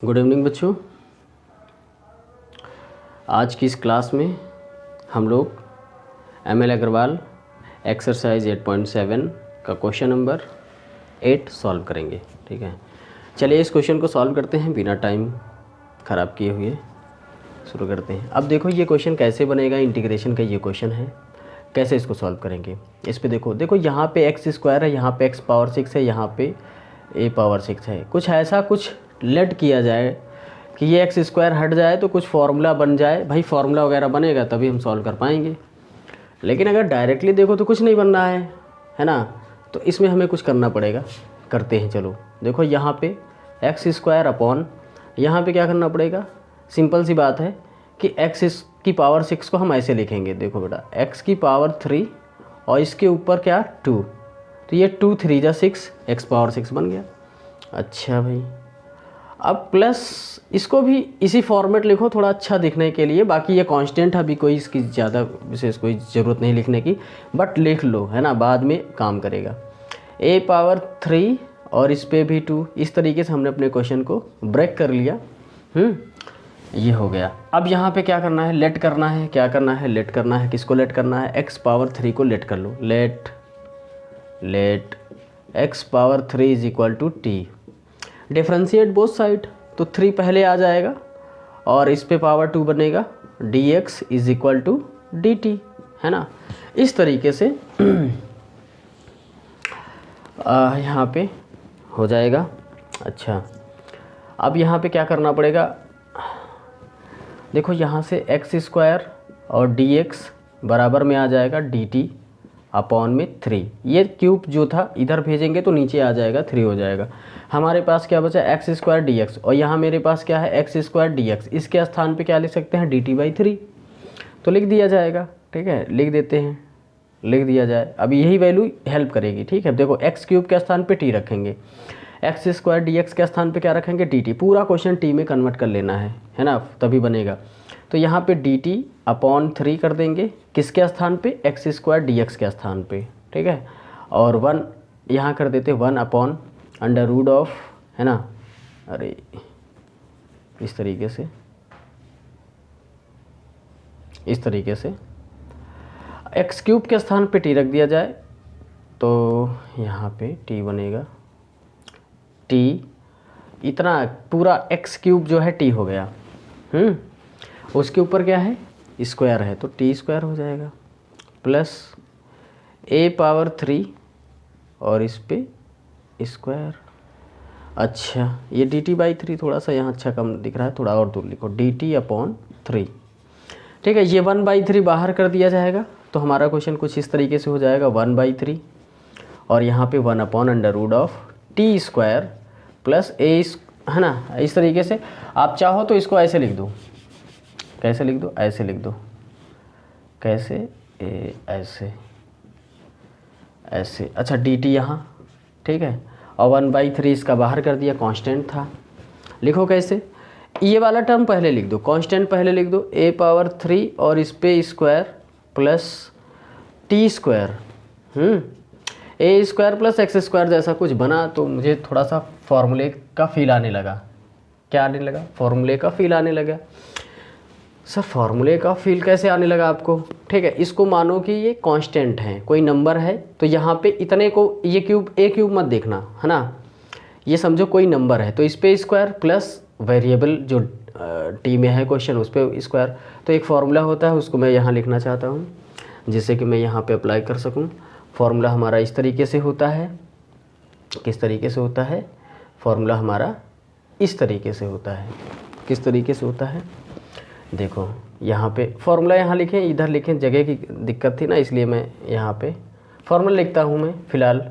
Good evening बच्चों। आज की इस क्लास में हम लोग एम.एल. अग्रवाल एक्सरसाइज 8.7 का क्वेश्चन नंबर 8 सॉल्व करेंगे। ठीक है, चलिए इस क्वेश्चन को सॉल्व करते हैं बिना टाइम ख़राब किए हुए। शुरू करते हैं। अब देखो ये क्वेश्चन कैसे बनेगा, इंटीग्रेशन का ये क्वेश्चन है, कैसे इसको सॉल्व करेंगे। इस पे देखो यहाँ पे एक्स स्क्वायर है, यहाँ पे एक्स पावर 6 है, यहाँ पे ए पावर 6 है। कुछ ऐसा कुछ लेट किया जाए कि ये एक्स स्क्वायर हट जाए तो कुछ फार्मूला बन जाए। भाई फार्मूला वगैरह बनेगा तभी हम सॉल्व कर पाएंगे, लेकिन अगर डायरेक्टली देखो तो कुछ नहीं बन रहा है ना। तो इसमें हमें कुछ करना पड़ेगा, करते हैं। चलो देखो यहाँ पे एक्स स्क्वायर अपॉन यहाँ पे क्या करना पड़ेगा, सिंपल सी बात है कि एक्स की पावर 6 को हम ऐसे लिखेंगे। देखो बेटा एक्स की पावर 3 और इसके ऊपर क्या 2, तो ये 2 3 जा 6, एक्स पावर 6 बन गया। अच्छा भाई, अब प्लस इसको भी इसी फॉर्मेट लिखो थोड़ा अच्छा दिखने के लिए। बाकी ये कांस्टेंट है, अभी कोई इसकी ज़्यादा विशेष कोई ज़रूरत नहीं लिखने की, बट लिख लो है ना, बाद में काम करेगा। ए पावर 3 और इस पे भी 2। इस तरीके से हमने अपने क्वेश्चन को ब्रेक कर लिया। ये हो गया। अब यहाँ पे क्या करना है, लेट करना है। क्या करना है, लेट करना है। किसको लेट करना है, एक्स पावर 3 को लेट कर लो। Late x power 3 is equal to T. Differentiate both side, तो 3 पहले आ जाएगा और इस पे पावर 2 बनेगा। dx is equal to dt, है ना। इस तरीके से यहाँ पे हो जाएगा। अच्छा, अब यहाँ पे क्या करना पड़ेगा, देखो यहाँ से एक्स स्क्वायर और dx बराबर में आ जाएगा dt अपॉन में 3। ये क्यूब जो था इधर भेजेंगे तो नीचे आ जाएगा, 3 हो जाएगा। हमारे पास क्या बचा, एक्स स्क्वायर डी एक्स, और यहाँ मेरे पास क्या है एक्स स्क्वायर डी एक्स। इसके स्थान पे क्या लिख सकते हैं, डी टी बाई 3, तो लिख दिया जाएगा। ठीक है, लिख देते हैं, लिख दिया जाए। अब यही वैल्यू हेल्प करेगी। ठीक है, देखो एक्स क्यूब के स्थान पे टी रखेंगे, एक्स स्क्वायर डी एक्स के स्थान पे क्या रखेंगे, डी टी। पूरा क्वेश्चन टी में कन्वर्ट कर लेना है ना, तभी बनेगा। तो यहाँ पे डी टी अपॉन 3 कर देंगे, किसके स्थान पे, एक्स स्क्वायर डी एक्स के स्थान पे। ठीक है, और 1 यहाँ कर देते 1 अपॉन अंडर रूट ऑफ, है ना। अरे इस तरीके से, इस तरीके से एक्स क्यूब के स्थान पे टी रख दिया जाए तो यहाँ पे टी बनेगा। टी इतना पूरा एक्स क्यूब जो है टी हो गया। उसके ऊपर क्या है, स्क्वायर है, तो टी स्क्वायर हो जाएगा प्लस ए पावर 3 और इस पे स्क्वायर। अच्छा, ये डी टी बाई 3 थोड़ा सा यहाँ अच्छा कम दिख रहा है, थोड़ा और दूर लिखो, डी टी अपॉन 3। ठीक है, ये 1/3 बाहर कर दिया जाएगा तो हमारा क्वेश्चन कुछ इस तरीके से हो जाएगा 1/3 और यहाँ पे 1 upon under root of T square plus ए, है ना। इस तरीके से आप चाहो तो इसको ऐसे लिख दो, कैसे लिख दो, ऐसे लिख दो, कैसे ऐसे ऐसे। अच्छा, डी टी यहाँ, ठीक है, और 1/3 इसका बाहर कर दिया, कांस्टेंट था। लिखो कैसे, ये वाला टर्म पहले लिख दो, कांस्टेंट पहले लिख दो, ए पावर 3 और इस पे स्क्वायर प्लस टी स्क्वायर। ए स्क्वायर प्लस एक्स स्क्वायर जैसा कुछ बना तो मुझे थोड़ा सा फॉर्मूले का फील आने लगा। क्या आने लगा, फॉर्मूले का फील आने लगा। सर फार्मूले का फील कैसे आने लगा आपको। ठीक है, इसको मानो कि ये कांस्टेंट है, कोई नंबर है, तो यहाँ पे इतने को ये क्यूब, ए क्यूब मत देखना, है ना। ये समझो कोई नंबर है तो इस पे स्क्वायर प्लस वेरिएबल जो टी में है क्वेश्चन उस पे स्क्वायर। तो एक फार्मूला होता है, उसको मैं यहाँ लिखना चाहता हूँ जिससे कि मैं यहाँ पे अप्लाई कर सकूँ। फार्मूला हमारा इस तरीके से होता है, किस तरीके से होता है, फार्मूला हमारा इस तरीके से होता है। किस तरीके से होता है, देखो यहाँ पे फार्मूला यहाँ लिखें, इधर लिखें, जगह की दिक्कत थी ना, इसलिए मैं यहाँ पे फार्मूला लिखता हूँ। मैं फ़िलहाल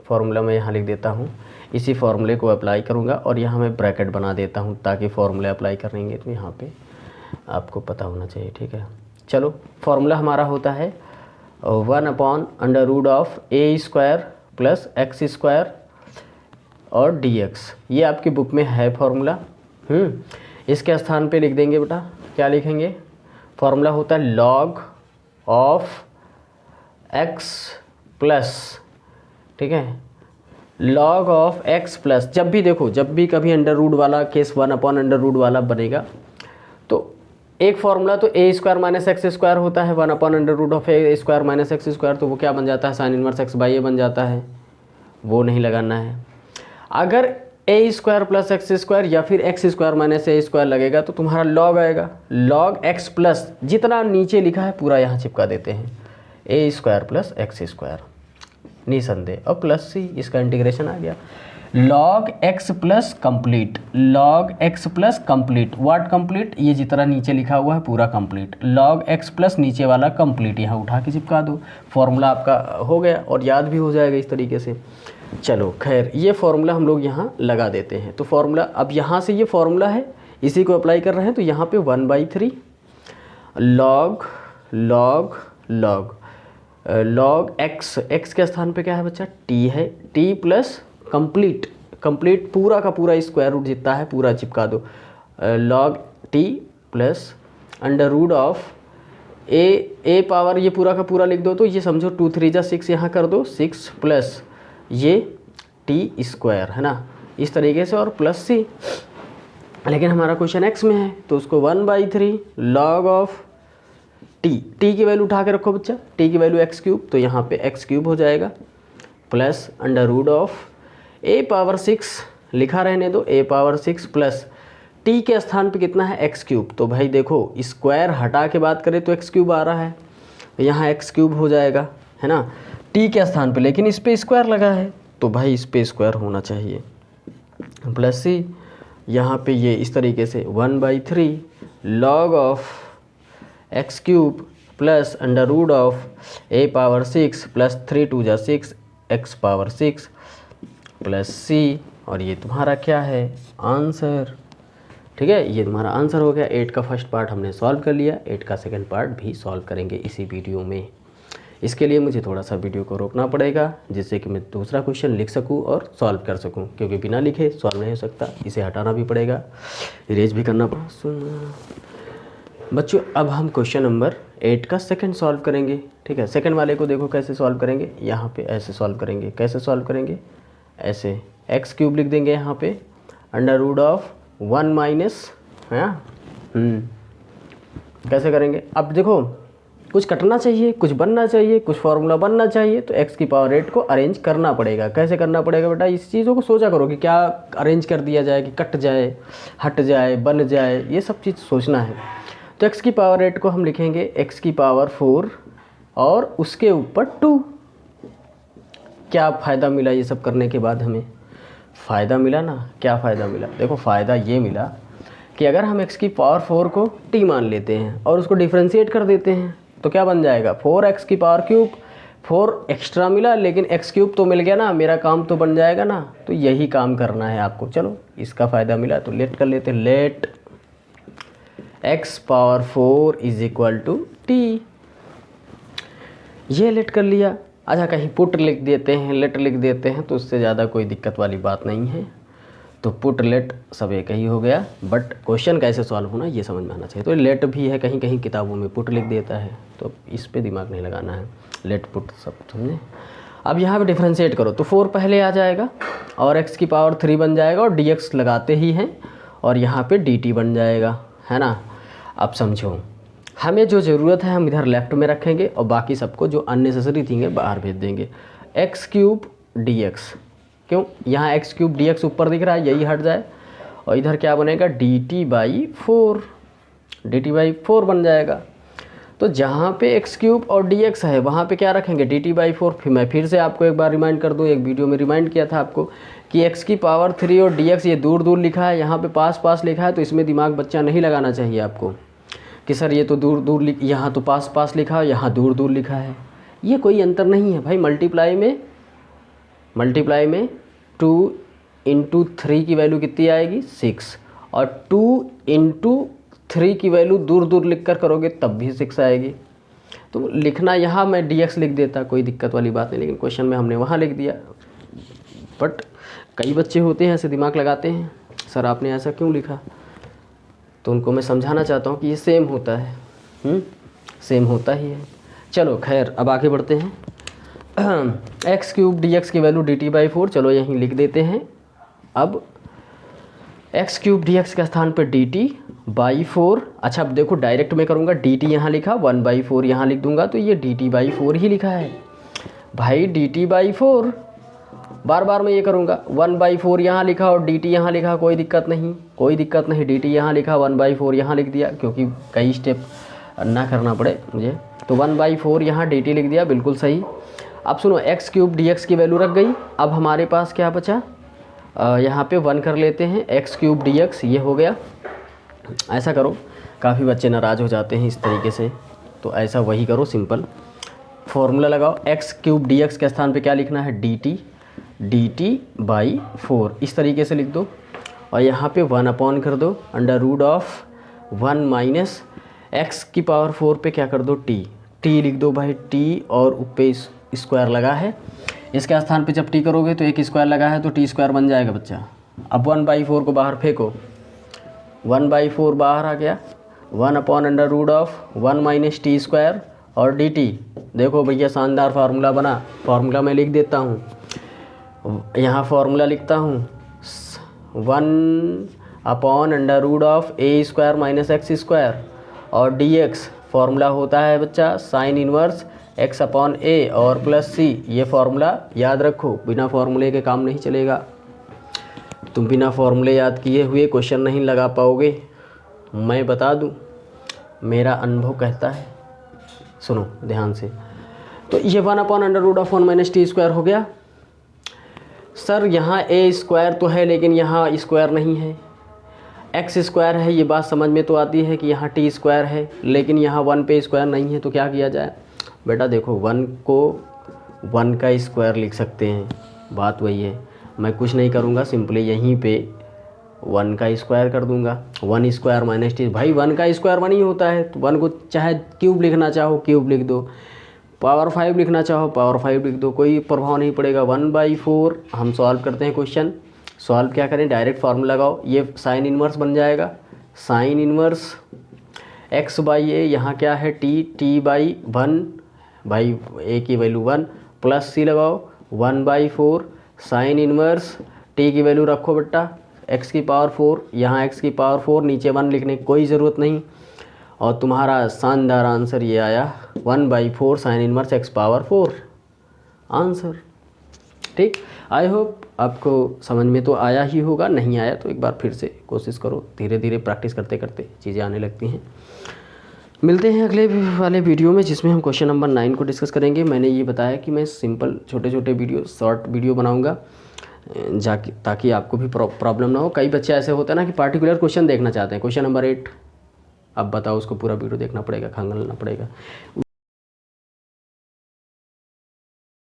फार्मूला मैं यहाँ लिख देता हूँ, इसी फार्मूले को अप्लाई करूँगा और यहाँ मैं ब्रैकेट बना देता हूँ ताकि फार्मूला अप्लाई करेंगे तो यहाँ पे आपको पता होना चाहिए। ठीक है, चलो फार्मूला हमारा होता है 1 upon under root of a square plus x square और डी एक्स। ये आपकी बुक में है फार्मूला। इसके स्थान पे लिख देंगे बेटा, क्या लिखेंगे, फार्मूला होता है log ऑफ x प्लस, ठीक है, log ऑफ x प्लस, जब भी देखो, जब भी कभी अंडर रूट वाला केस 1/√, वाला बनेगा तो एक फॉर्मूला तो a square minus x square होता है, 1/√, of a square minus x square, तो वो क्या बन जाता है, sine inverse x by a बन जाता है, वो नहीं लगाना है। अगर a square plus x square या फिर x square minus a square लगेगा तो तुम्हारा लॉग आएगा, लॉग x प्लस जितना नीचे लिखा है पूरा यहाँ चिपका देते हैं, a square plus x square निसंदेह, और प्लस c, इसका इंटीग्रेशन आ गया, log x plus complete, log x plus complete, what complete, ये जितना नीचे लिखा हुआ है पूरा कंप्लीट, log x प्लस नीचे वाला कंप्लीट, यहाँ उठा के चिपका दो, फॉर्मूला आपका हो गया और याद भी हो जाएगा इस तरीके से। चलो खैर, ये फॉर्मूला हम लोग यहाँ लगा देते हैं। तो फॉर्मूला, अब यहाँ से ये फॉर्मूला है, इसी को अप्लाई कर रहे हैं, तो यहाँ पे 1/3 log log log log x के स्थान पे क्या है बच्चा, t है, t प्लस कंप्लीट पूरा का पूरा स्क्वायर रूट जितना है पूरा चिपका दो, log t plus under root of a power, ये पूरा का पूरा लिख दो, तो ये समझो 2 3 जा 6 यहाँ कर दो, 6 प्लस ये t स्क्वायर है ना, इस तरीके से, और प्लस c, लेकिन हमारा क्वेश्चन x में है तो उसको 1/3 log ऑफ t की वैल्यू उठा के रखो बच्चा, t की वैल्यू x3, तो यहाँ पे x3 हो जाएगा, plus under root of a power 6 लिखा रहने दो, a पावर 6 प्लस t के स्थान पे कितना है, x3, तो भाई देखो स्क्वायर हटा के बात करें तो x3 आ रहा है, तो यहाँ x3 हो जाएगा है ना, t के स्थान पे, लेकिन इस पे स्क्वायर लगा है तो भाई इस पे स्क्वायर होना चाहिए, प्लस c, यहाँ पे ये इस तरीके से 1/3 log of x3 plus under root of a power 6 plus 3 2 जा 6 x पावर 6 प्लस c, और ये तुम्हारा क्या है, आंसर। ठीक है, ये तुम्हारा आंसर हो गया। 8 का फर्स्ट पार्ट हमने सॉल्व कर लिया, 8 का सेकंड पार्ट भी सॉल्व करेंगे इसी वीडियो में। इसके लिए मुझे थोड़ा सा वीडियो को रोकना पड़ेगा, जिससे कि मैं दूसरा क्वेश्चन लिख सकूं और सॉल्व कर सकूं, क्योंकि बिना लिखे सॉल्व नहीं हो सकता, इसे हटाना भी पड़ेगा, इरेज भी करना पड़ेगा। बच्चों अब हम क्वेश्चन नंबर 8 का सेकंड सॉल्व करेंगे। ठीक है, सेकंड वाले को देखो कैसे सॉल्व करेंगे, यहाँ पे ऐसे सॉल्व करेंगे। कैसे सॉल्व करेंगे, ऐसे x3 लिख देंगे यहाँ पे, अंडर रूट ऑफ 1 माइनस, है कैसे करेंगे। अब देखो कुछ कटना चाहिए, कुछ बनना चाहिए, कुछ फार्मूला बनना चाहिए, तो x की पावर 8 को अरेंज करना पड़ेगा। कैसे करना पड़ेगा बेटा, इस चीज़ों को सोचा करो कि क्या अरेंज कर दिया जाए, कि कट जाए, हट जाए, बन जाए, ये सब चीज़ सोचना है। तो x की पावर 8 को हम लिखेंगे x की पावर 4 और उसके ऊपर 2। क्या फ़ायदा मिला ये सब करने के बाद, हमें फ़ायदा मिला ना, क्या फ़ायदा मिला, देखो फ़ायदा ये मिला कि अगर हम x की पावर 4 को t मान लेते हैं और उसको डिफ्रेंशिएट कर देते हैं तो क्या बन जाएगा, 4x की पावर क्यूब। 4 एक्स्ट्रा मिला लेकिन x³ तो मिल गया ना, मेरा काम तो बन जाएगा ना, तो यही काम करना है आपको। चलो इसका फ़ायदा मिला तो लेट कर लेते हैं, let x power 4 is equal to t, ये लेट कर लिया। अच्छा कहीं पुट लिख देते हैं, लेट लिख देते हैं, तो उससे ज़्यादा कोई दिक्कत वाली बात नहीं है। तो पुट लेट सब एक ही हो गया, बट क्वेश्चन कैसे सॉल्व होना ये समझ में आना चाहिए। तो लेट भी है, कहीं कहीं किताबों में पुट लिख देता है, तो इस पे दिमाग नहीं लगाना है, लेट पुट सब समझे। अब यहाँ पे डिफ्रेंशिएट करो तो 4 पहले आ जाएगा और x की पावर 3 बन जाएगा, और dx लगाते ही हैं और यहाँ पे dt बन जाएगा, है ना। अब समझो, हमें जो ज़रूरत है हम इधर लेफ़्ट में रखेंगे और बाकी सबको जो अननेसेसरी थिंग है बाहर भेज देंगे। x³ dx, क्यों, यहाँ x³ dx ऊपर दिख रहा है, यही हट जाए, और इधर क्या बनेगा, dt/4, dt/4 बन जाएगा। तो जहाँ पे x³ और dx है वहाँ पे क्या रखेंगे, dt/4। फिर मैं फिर से आपको एक बार रिमाइंड कर दूँ, एक वीडियो में रिमाइंड किया था आपको कि x की पावर 3 और dx ये दूर दूर लिखा है, यहाँ पे पास पास लिखा है, तो इसमें दिमाग बच्चा नहीं लगाना चाहिए आपको कि सर ये तो दूर दूर यहाँ तो पास पास लिखा है, यहाँ दूर दूर लिखा है, ये कोई अंतर नहीं है भाई। मल्टीप्लाई में 2 × 3 की वैल्यू कितनी आएगी, 6, और 2 × 3 की वैल्यू दूर दूर लिख कर करोगे तब भी 6 आएगी। तो लिखना यहाँ मैं dx लिख देता, कोई दिक्कत वाली बात नहीं, लेकिन क्वेश्चन में हमने वहाँ लिख दिया। बट कई बच्चे होते हैं ऐसे दिमाग लगाते हैं, सर आपने ऐसा क्यों लिखा, तो उनको मैं समझाना चाहता हूँ कि ये सेम होता है, सेम होता ही है। चलो खैर अब आगे बढ़ते हैं। एक्स क्यूब डी एक्स की वैल्यू डी टी बाई 4, चलो यहीं लिख देते हैं। अब एक्स क्यूब डी एक्स के स्थान पर डी टी बाई 4, अच्छा अब देखो डायरेक्ट मैं करूँगा, डी टी यहाँ लिखा, 1/4 यहाँ लिख दूंगा, तो ये डी टी बाई 4 ही लिखा है भाई। डी टी बाई 4 बार बार मैं ये करूँगा, 1/4 यहाँ लिखा और डी टी यहाँ लिखा, कोई दिक्कत नहीं, कोई दिक्कत नहीं। डी टी यहाँ लिखा, 1/4 यहाँ लिख दिया, क्योंकि कई स्टेप ना करना पड़े मुझे, तो 1/4 यहाँ डी टी लिख दिया, बिल्कुल सही। अब सुनो, एक्स क्यूब डी एक्स की वैल्यू रख गई। अब हमारे पास क्या बचा, यहाँ पे 1 कर लेते हैं, एक्स क्यूब डी एक्स ये हो गया। ऐसा करो, काफ़ी बच्चे नाराज़ हो जाते हैं इस तरीके से, तो ऐसा वही करो, सिंपल फॉर्मूला लगाओ। एक्स क्यूब डी एक्स के स्थान पे क्या लिखना है, डी टी बाई 4, इस तरीके से लिख दो। और यहाँ पे 1 अपॉन कर दो, under root of 1 minus x की पावर 4 पे क्या कर दो, टी लिख दो भाई, टी और ऊपर स्क्वायर लगा है, इसके स्थान पे जब टी करोगे तो एक स्क्वायर लगा है तो टी स्क्वायर बन जाएगा बच्चा। अब 1/4 को बाहर फेंको, 1/4 बाहर आ गया, 1 upon under root of 1 minus T square और डी टी। देखो भैया शानदार फार्मूला बना, फार्मूला मैं लिख देता हूँ, यहाँ फार्मूला लिखता हूँ, 1 upon under root of a square minus x square और डी एक्स फार्मूला होता है बच्चा sine inverse x upon a और प्लस सी। ये फार्मूला याद रखो, बिना फार्मूले के काम नहीं चलेगा। तुम बिना फार्मूले याद किए हुए क्वेश्चन नहीं लगा पाओगे, मैं बता दूं, मेरा अनुभव कहता है। सुनो ध्यान से, तो ये 1 upon under root of 1 minus T square हो गया। सर यहाँ ए स्क्वायर तो है लेकिन यहाँ स्क्वायर नहीं है, एक्स स्क्वायर है, ये बात समझ में तो आती है कि यहाँ टी स्क्वायर है, लेकिन यहाँ 1 पे स्क्वायर नहीं है, तो क्या किया जाए बेटा, देखो 1 को 1 का स्क्वायर लिख सकते हैं, बात वही है। मैं कुछ नहीं करूँगा, सिंपली यहीं पे 1 का स्क्वायर कर दूंगा, 1 स्क्वायर माइनस टी, भाई 1 का स्क्वायर 1 ही होता है, तो 1 को चाहे क्यूब लिखना चाहो क्यूब लिख दो, पावर 5 लिखना चाहो पावर 5 लिख दो, कोई प्रभाव नहीं पड़ेगा। 1/4 हम सॉल्व करते हैं क्वेश्चन। सॉल्व क्या करें, डायरेक्ट फार्मूला लगाओ, ये साइन इनवर्स बन जाएगा, साइन इनवर्स एक्स बाई ए, यहाँ क्या है टी बाई 1, भाई ए की वैल्यू 1 प्लस सी लगाओ, 1/4 साइन इनवर्स टी की वैल्यू रखो बेटा एक्स की पावर 4, यहाँ एक्स की पावर 4, नीचे 1 लिखने की कोई ज़रूरत नहीं, और तुम्हारा शानदार आंसर ये आया 1/4 sign inverse x power 4 answer. ठीक, आई होप आपको समझ में तो आया ही होगा, नहीं आया तो एक बार फिर से कोशिश करो, धीरे धीरे प्रैक्टिस करते करते चीज़ें आने लगती हैं। मिलते हैं अगले वाले वीडियो में, जिसमें हम क्वेश्चन नंबर 9 को डिस्कस करेंगे। मैंने ये बताया कि मैं सिंपल छोटे छोटे वीडियो, शॉर्ट वीडियो बनाऊंगा ताकि आपको भी प्रॉब्लम ना हो। कई बच्चे ऐसे होते हैं ना कि पार्टिकुलर क्वेश्चन देखना चाहते हैं, क्वेश्चन नंबर 8, अब बताओ उसको पूरा वीडियो देखना पड़ेगा, खंगालना पड़ेगा।